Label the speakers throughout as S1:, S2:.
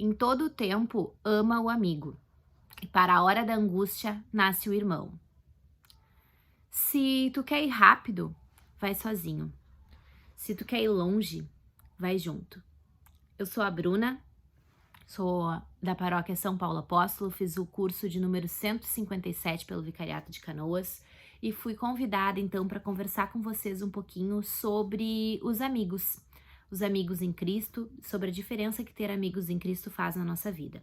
S1: Em todo o tempo ama o amigo, e para a hora da angústia nasce o irmão. Se tu quer ir rápido, vai sozinho. Se tu quer ir longe, vai junto. Eu sou a Bruna, sou da paróquia São Paulo Apóstolo, fiz o curso de número 157 pelo Vicariato de Canoas e fui convidada então para conversar com vocês um pouquinho sobre os amigos em Cristo, sobre a diferença que ter amigos em Cristo faz na nossa vida.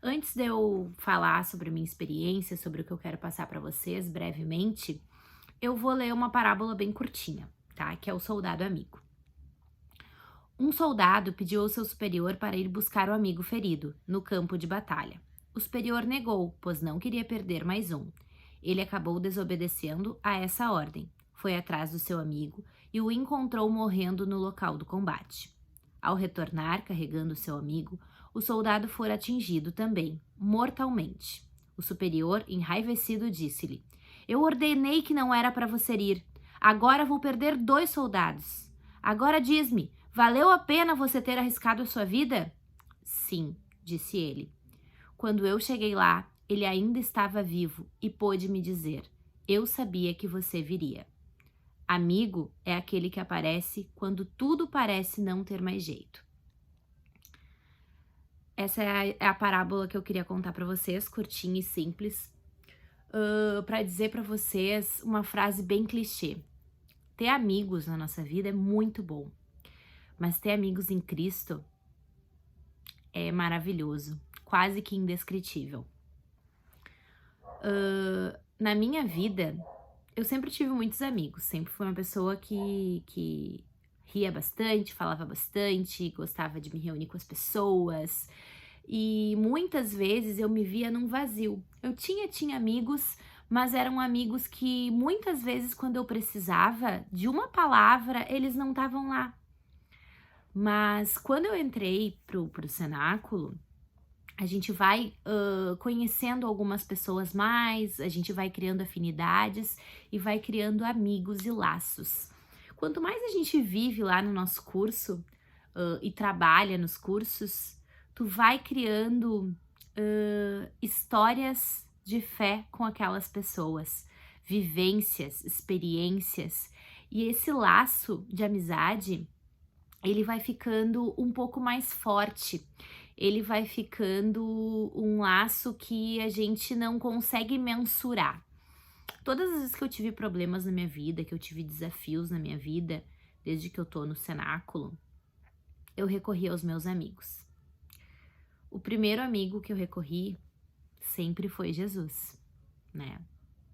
S1: Antes de eu falar sobre a minha experiência, sobre o que eu quero passar para vocês brevemente, eu vou ler uma parábola bem curtinha, tá? Que é o soldado amigo. Um soldado pediu ao seu superior para ir buscar o amigo ferido, no campo de batalha. O superior negou, pois não queria perder mais um. Ele acabou desobedecendo a essa ordem. Foi atrás do seu amigo e o encontrou morrendo no local do combate. Ao retornar carregando seu amigo, o soldado fora atingido também, mortalmente. O superior, enraivecido, disse-lhe: Eu ordenei que não era para você ir. Agora vou perder 2 soldados. Agora diz-me, valeu a pena você ter arriscado a sua vida? Sim, disse ele. Quando eu cheguei lá, ele ainda estava vivo e pôde me dizer: Eu sabia que você viria. Amigo é aquele que aparece quando tudo parece não ter mais jeito. Essa é a parábola que eu queria contar para vocês, curtinha e simples, para dizer para vocês uma frase bem clichê. Ter amigos na nossa vida é muito bom, mas ter amigos em Cristo é maravilhoso, quase que indescritível. Na minha vida, eu sempre tive muitos amigos, sempre fui uma pessoa que ria bastante, falava bastante, gostava de me reunir com as pessoas e muitas vezes eu me via num vazio. Eu tinha amigos, mas eram amigos que muitas vezes quando eu precisava de uma palavra, eles não estavam lá. Mas quando eu entrei pro cenáculo, a gente vai conhecendo algumas pessoas mais, a gente vai criando afinidades e vai criando amigos e laços. Quanto mais a gente vive lá no nosso curso e trabalha nos cursos, tu vai criando histórias de fé com aquelas pessoas, vivências, experiências, e esse laço de amizade ele vai ficando um pouco mais forte, ele vai ficando um laço que a gente não consegue mensurar. Todas as vezes que eu tive problemas na minha vida, que eu tive desafios na minha vida, desde que eu tô no cenáculo, eu recorri aos meus amigos. O primeiro amigo que eu recorri sempre foi Jesus, né?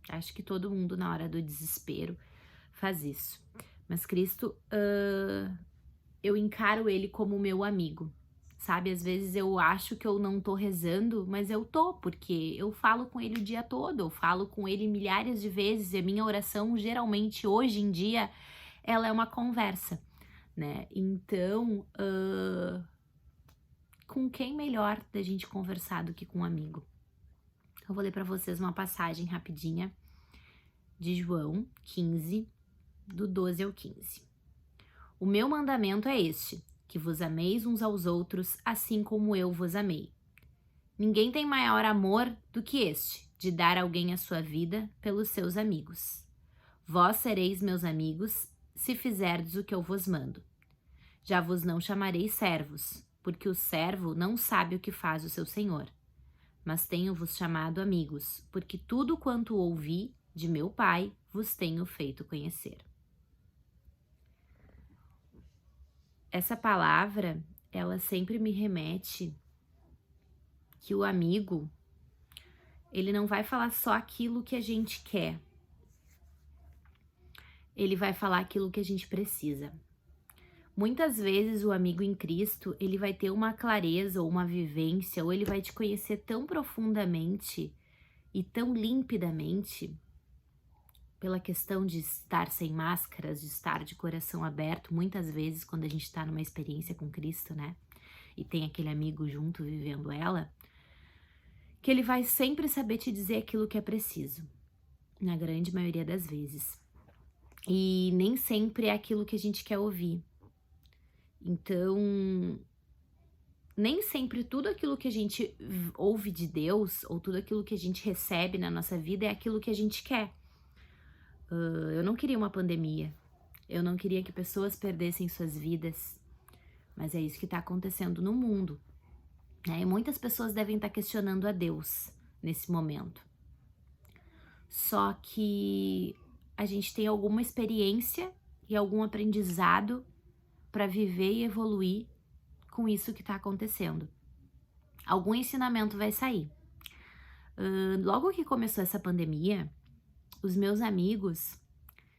S1: Acho que todo mundo na hora do desespero faz isso. Mas Cristo, eu encaro ele como meu amigo, sabe? Às vezes eu acho que eu não tô rezando, mas eu tô, porque eu falo com ele o dia todo, eu falo com ele milhares de vezes, e a minha oração, geralmente, hoje em dia, ela é uma conversa, né? Então, com quem melhor da gente conversar do que com um amigo? Eu vou ler para vocês uma passagem rapidinha de João 15, do 12 ao 15. O meu mandamento é este, que vos ameis uns aos outros, assim como eu vos amei. Ninguém tem maior amor do que este, de dar alguém a sua vida pelos seus amigos. Vós sereis meus amigos, se fizerdes o que eu vos mando. Já vos não chamarei servos, porque o servo não sabe o que faz o seu senhor. Mas tenho-vos chamado amigos, porque tudo quanto ouvi de meu Pai vos tenho feito conhecer. Essa palavra, ela sempre me remete que o amigo, ele não vai falar só aquilo que a gente quer. Ele vai falar aquilo que a gente precisa. Muitas vezes o amigo em Cristo, ele vai ter uma clareza ou uma vivência, ou ele vai te conhecer tão profundamente e tão limpidamente, pela questão de estar sem máscaras, de estar de coração aberto, muitas vezes quando a gente está numa experiência com Cristo, né? E tem aquele amigo junto vivendo ela, que ele vai sempre saber te dizer aquilo que é preciso, na grande maioria das vezes. E nem sempre é aquilo que a gente quer ouvir. Então, nem sempre tudo aquilo que a gente ouve de Deus, ou tudo aquilo que a gente recebe na nossa vida é aquilo que a gente quer. Eu não queria uma pandemia, eu não queria que pessoas perdessem suas vidas, mas é isso que está acontecendo no mundo, né? E muitas pessoas devem estar questionando a Deus nesse momento. Só que a gente tem alguma experiência e algum aprendizado para viver e evoluir com isso que está acontecendo. Algum ensinamento vai sair. Logo que começou essa pandemia, os meus amigos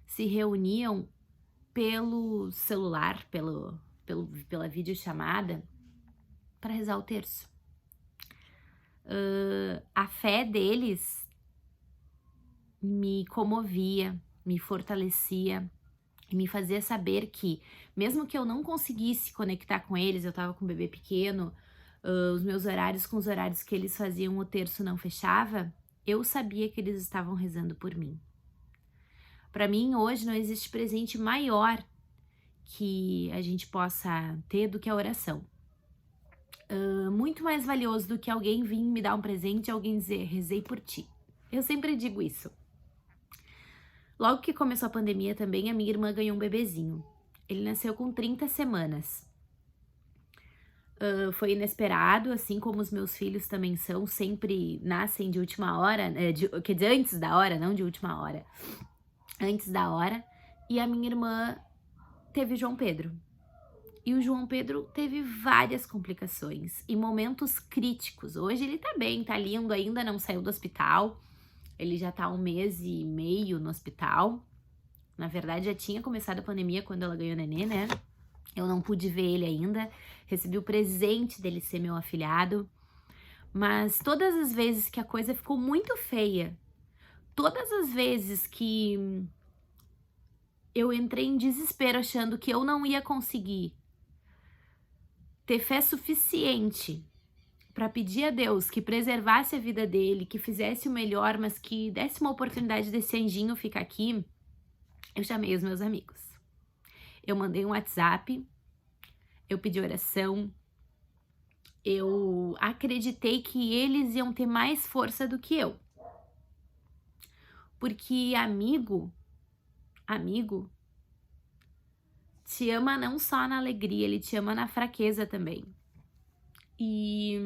S1: se reuniam pelo celular, pela videochamada, para rezar o terço. A fé deles me comovia, me fortalecia, e me fazia saber que, mesmo que eu não conseguisse conectar com eles, eu tava com um bebê pequeno, os meus horários com os horários que eles faziam o terço não fechava, eu sabia que eles estavam rezando por mim. Para mim, hoje, não existe presente maior que a gente possa ter do que a oração. Muito mais valioso do que alguém vir me dar um presente e alguém dizer, rezei por ti. Eu sempre digo isso. Logo que começou a pandemia também, a minha irmã ganhou um bebezinho. Ele nasceu com 30 semanas. Foi inesperado, assim como os meus filhos também são, sempre nascem de última hora, quer dizer, antes da hora, não de última hora. Antes da hora. E a minha irmã teve João Pedro. E o João Pedro teve várias complicações e momentos críticos. Hoje ele tá bem, tá lindo, ainda não saiu do hospital. Ele já tá 1 mês e meio no hospital. Na verdade, já tinha começado a pandemia quando ela ganhou nenê, né? Eu não pude ver ele ainda. Recebi o presente dele ser meu afilhado. Mas todas as vezes que a coisa ficou muito feia, todas as vezes que eu entrei em desespero achando que eu não ia conseguir ter fé suficiente para pedir a Deus que preservasse a vida dele, que fizesse o melhor, mas que desse uma oportunidade desse anjinho ficar aqui, eu chamei os meus amigos. Eu mandei um WhatsApp, eu pedi oração, eu acreditei que eles iam ter mais força do que eu. Porque amigo te ama não só na alegria, ele te ama na fraqueza também. E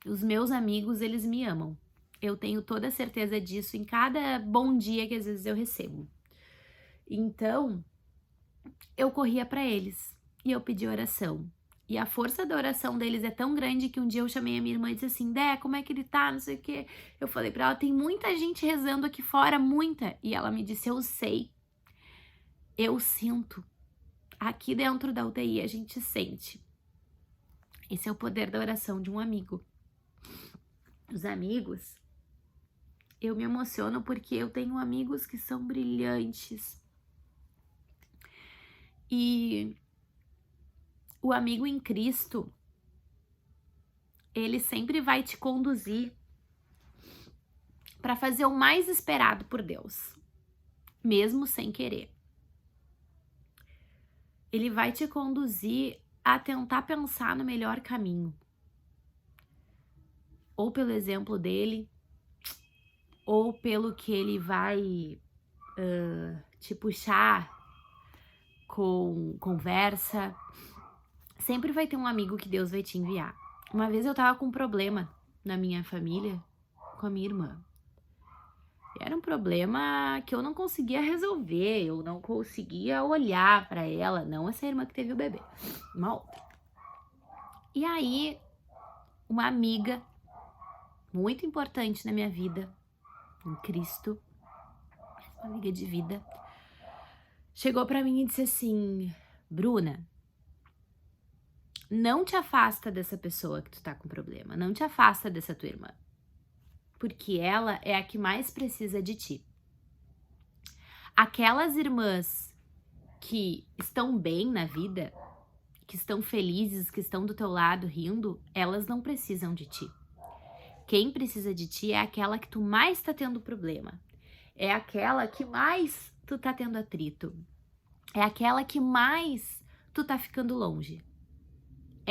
S1: os meus amigos, eles me amam. Eu tenho toda a certeza disso em cada bom dia que às vezes eu recebo. Então, eu corria para eles e eu pedi oração. E a força da oração deles é tão grande que um dia eu chamei a minha irmã e disse assim, Dé, como é que ele tá, não sei o quê. Eu falei pra ela, tem muita gente rezando aqui fora, muita. E ela me disse, eu sei, eu sinto. Aqui dentro da UTI a gente sente. Esse é o poder da oração de um amigo. Os amigos, eu me emociono porque eu tenho amigos que são brilhantes. E o amigo em Cristo, ele sempre vai te conduzir para fazer o mais esperado por Deus, mesmo sem querer. Ele vai te conduzir a tentar pensar no melhor caminho. Ou pelo exemplo dele, ou pelo que ele vai te puxar com conversa. Sempre vai ter um amigo que Deus vai te enviar. Uma vez eu tava com um problema na minha família com a minha irmã. Era um problema que eu não conseguia resolver, eu não conseguia olhar pra ela, não essa irmã que teve o bebê, uma outra. E aí, uma amiga muito importante na minha vida, em Cristo, uma amiga de vida, chegou pra mim e disse assim, Bruna, não te afasta dessa pessoa que tu tá com problema, não te afasta dessa tua irmã, porque ela é a que mais precisa de ti. Aquelas irmãs que estão bem na vida, que estão felizes, que estão do teu lado rindo, elas não precisam de ti. Quem precisa de ti é aquela que tu mais tá tendo problema. É aquela que mais tu tá tendo atrito. É aquela que mais tu tá ficando longe.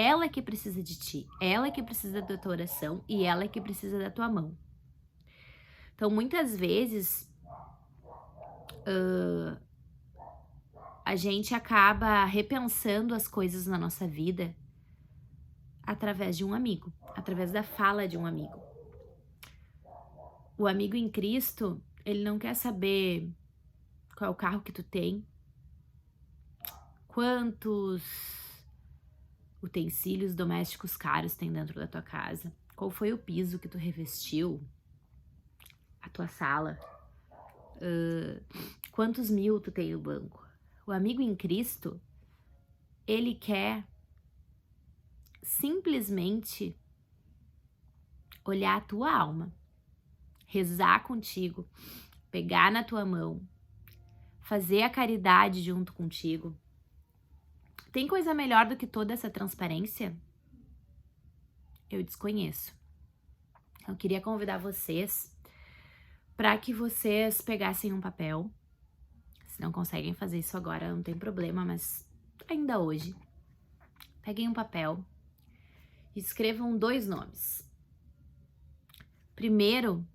S1: ela que precisa de ti, ela que precisa da tua oração e ela que precisa da tua mão. Então, muitas vezes, a gente acaba repensando as coisas na nossa vida através de um amigo, através da fala de um amigo. O amigo em Cristo, ele não quer saber qual é o carro que tu tem, quantos utensílios domésticos caros tem dentro da tua casa, qual foi o piso que tu revestiu, a tua sala, quantos mil tu tem no banco. O amigo em Cristo, ele quer simplesmente olhar a tua alma, rezar contigo, pegar na tua mão, fazer a caridade junto contigo. Tem coisa melhor do que toda essa transparência? Eu desconheço. Eu queria convidar vocês para que vocês pegassem um papel. Se não conseguem fazer isso agora, não tem problema, mas ainda hoje, peguem um papel e escrevam 2 nomes. Primeiro,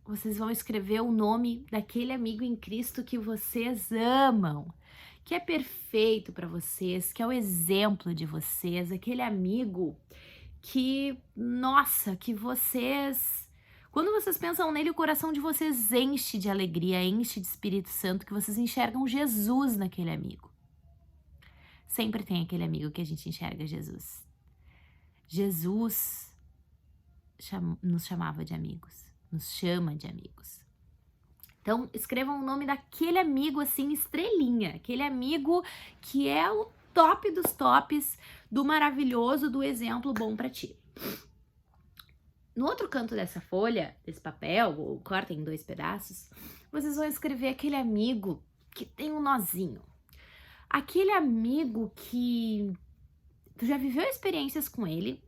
S1: vocês vão escrever o nome daquele amigo em Cristo que vocês amam, que é perfeito para vocês, que é o exemplo de vocês, aquele amigo que, nossa, que vocês, quando vocês pensam nele, o coração de vocês enche de alegria, enche de Espírito Santo, que vocês enxergam Jesus naquele amigo. Sempre tem aquele amigo que a gente enxerga Jesus. Jesus nos chamava de amigos, nos chama de amigos. Então, escrevam o nome daquele amigo, assim, estrelinha. Aquele amigo que é o top dos tops, do maravilhoso, do exemplo bom pra ti. No outro canto dessa folha, desse papel, ou cortem em 2 pedaços, vocês vão escrever aquele amigo que tem um nozinho. Aquele amigo que tu já viveu experiências com ele,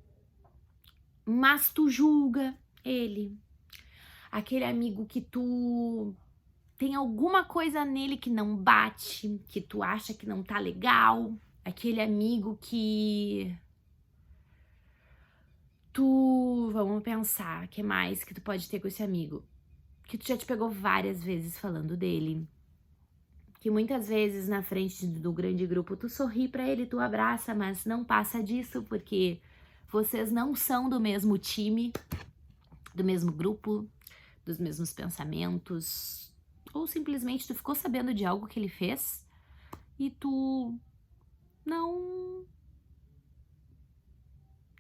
S1: mas tu julga ele. Aquele amigo que tu tem alguma coisa nele que não bate, que tu acha que não tá legal. Aquele amigo que tu... Vamos pensar, o que mais que tu pode ter com esse amigo? Que tu já te pegou várias vezes falando dele. Que muitas vezes na frente do grande grupo tu sorri pra ele, tu abraça, mas não passa disso porque vocês não são do mesmo time, do mesmo grupo, dos mesmos pensamentos, ou simplesmente tu ficou sabendo de algo que ele fez e tu não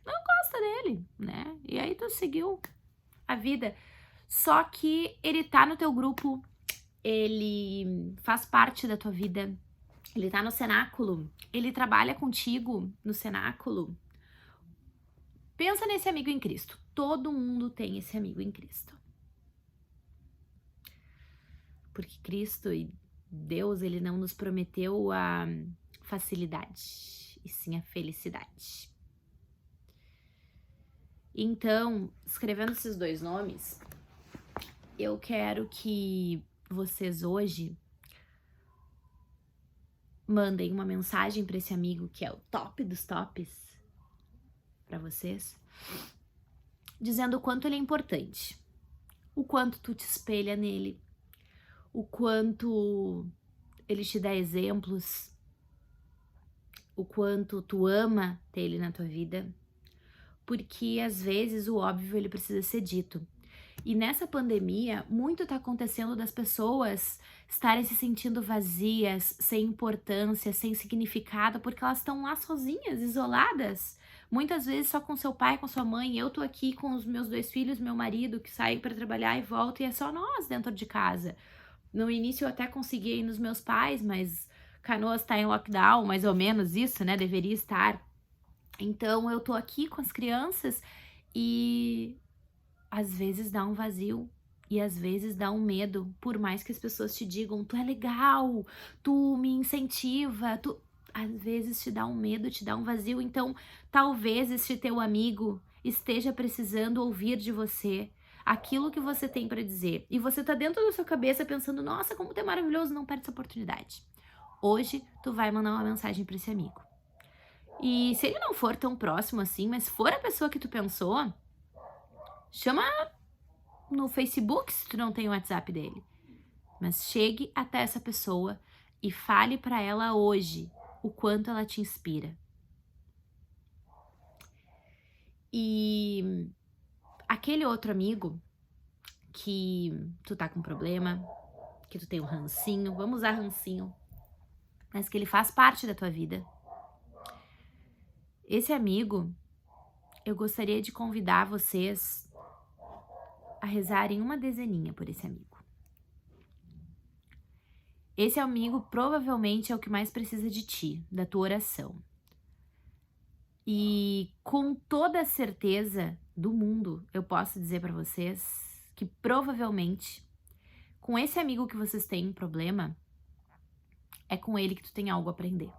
S1: gosta dele, né? E aí tu seguiu a vida. Só que ele tá no teu grupo, ele faz parte da tua vida, ele tá no cenáculo, ele trabalha contigo no cenáculo. Pensa nesse amigo em Cristo. Todo mundo tem esse amigo em Cristo. Porque Cristo e Deus, ele não nos prometeu a facilidade, e sim a felicidade. Então, escrevendo esses 2 nomes, eu quero que vocês hoje mandem uma mensagem para esse amigo que é o top dos tops para vocês, dizendo o quanto ele é importante, o quanto tu te espelha nele, o quanto ele te dá exemplos, o quanto tu ama ter ele na tua vida, porque às vezes o óbvio ele precisa ser dito. E nessa pandemia, muito tá acontecendo das pessoas estarem se sentindo vazias, sem importância, sem significado, porque elas estão lá sozinhas, isoladas. Muitas vezes só com seu pai, com sua mãe. Eu tô aqui com os meus 2 filhos, meu marido, que sai para trabalhar e volta, e é só nós dentro de casa. No início eu até conseguia ir nos meus pais, mas Canoas tá em lockdown, mais ou menos isso, né? Deveria estar. Então eu tô aqui com as crianças e às vezes dá um vazio e às vezes dá um medo, por mais que as pessoas te digam, tu é legal, tu me incentiva, tu... Às vezes te dá um medo, te dá um vazio, então talvez este teu amigo esteja precisando ouvir de você aquilo que você tem para dizer. E você tá dentro da sua cabeça pensando, nossa, como tu é maravilhoso, não perde essa oportunidade. Hoje tu vai mandar uma mensagem para esse amigo. E se ele não for tão próximo assim, mas for a pessoa que tu pensou, chama no Facebook se tu não tem o WhatsApp dele. Mas chegue até essa pessoa e fale pra ela hoje o quanto ela te inspira. E aquele outro amigo que tu tá com problema, que tu tem um rancinho, vamos usar rancinho, mas que ele faz parte da tua vida. Esse amigo, eu gostaria de convidar vocês a rezarem uma dezeninha por esse amigo. Esse amigo provavelmente é o que mais precisa de ti, da tua oração. E com toda a certeza do mundo, eu posso dizer pra vocês que provavelmente com esse amigo que vocês têm um problema, é com ele que tu tem algo a aprender.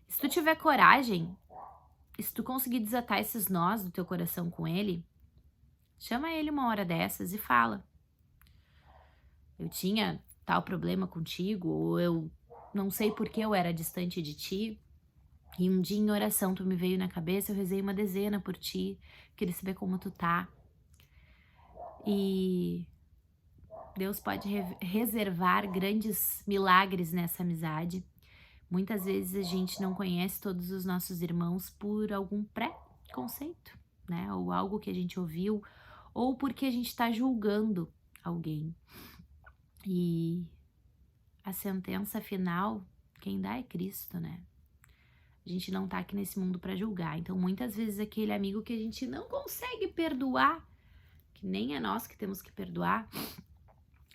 S1: Se tu tiver coragem, e se tu conseguir desatar esses nós do teu coração com ele, chama ele uma hora dessas e fala. Eu tinha tal problema contigo, ou eu não sei por que eu era distante de ti, e um dia em oração tu me veio na cabeça, eu rezei uma dezena por ti, queria saber como tu tá. E Deus pode reservar grandes milagres nessa amizade. Muitas vezes a gente não conhece todos os nossos irmãos por algum pré-conceito, né? Ou algo que a gente ouviu, ou porque a gente está julgando alguém. E a sentença final, quem dá é Cristo, né? A gente não tá aqui nesse mundo para julgar. Então, muitas vezes aquele amigo que a gente não consegue perdoar, que nem é nós que temos que perdoar,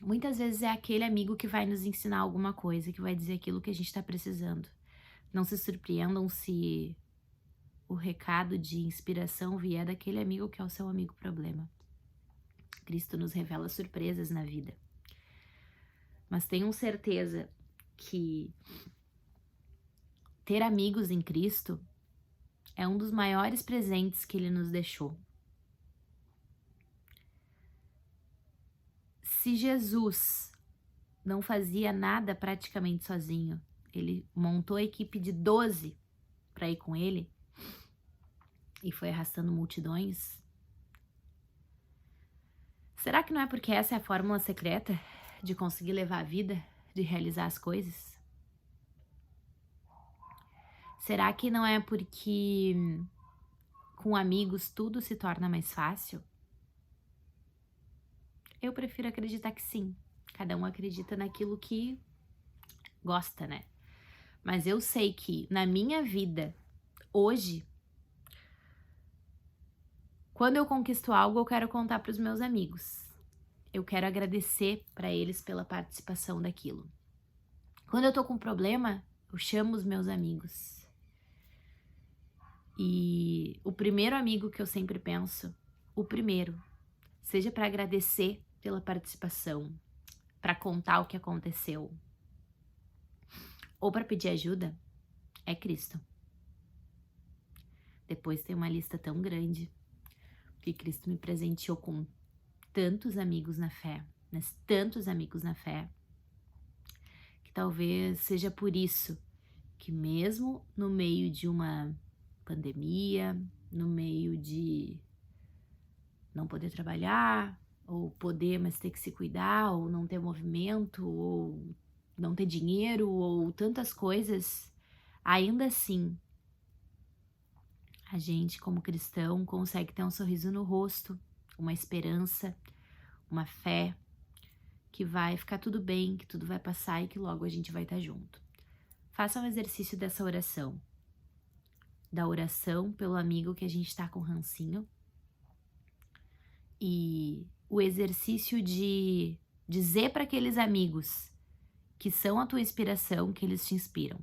S1: muitas vezes é aquele amigo que vai nos ensinar alguma coisa, que vai dizer aquilo que a gente está precisando. Não se surpreendam se o recado de inspiração vier daquele amigo que é o seu amigo problema. Cristo nos revela surpresas na vida. Mas tenham certeza que ter amigos em Cristo é um dos maiores presentes que Ele nos deixou. Se Jesus não fazia nada praticamente sozinho, Ele montou a equipe de 12 para ir com Ele e foi arrastando multidões. Será que não é porque essa é a fórmula secreta de conseguir levar a vida, de realizar as coisas? Será que não é porque com amigos tudo se torna mais fácil? Eu prefiro acreditar que sim. Cada um acredita naquilo que gosta, né? Mas eu sei que na minha vida, hoje, quando eu conquisto algo, eu quero contar para os meus amigos. Eu quero agradecer para eles pela participação daquilo. Quando eu tô com um problema, eu chamo os meus amigos. E o primeiro amigo que eu sempre penso, o primeiro, seja para agradecer pela participação, para contar o que aconteceu, ou para pedir ajuda, é Cristo. Depois tem uma lista tão grande, porque Cristo me presenteou com tantos amigos na fé, mas tantos amigos na fé, que talvez seja por isso que mesmo no meio de uma pandemia, no meio de não poder trabalhar, ou poder, mas ter que se cuidar, ou não ter movimento, ou não ter dinheiro, ou tantas coisas, ainda assim, a gente como cristão consegue ter um sorriso no rosto, uma esperança, uma fé, que vai ficar tudo bem, que tudo vai passar e que logo a gente vai estar junto. Faça um exercício dessa oração, da oração pelo amigo que a gente tá com rancinho, e o exercício de dizer para aqueles amigos que são a tua inspiração, que eles te inspiram.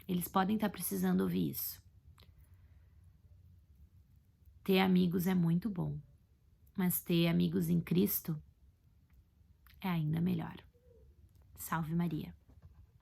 S1: Eles podem estar precisando ouvir isso. Ter amigos é muito bom, mas ter amigos em Cristo é ainda melhor. Salve Maria!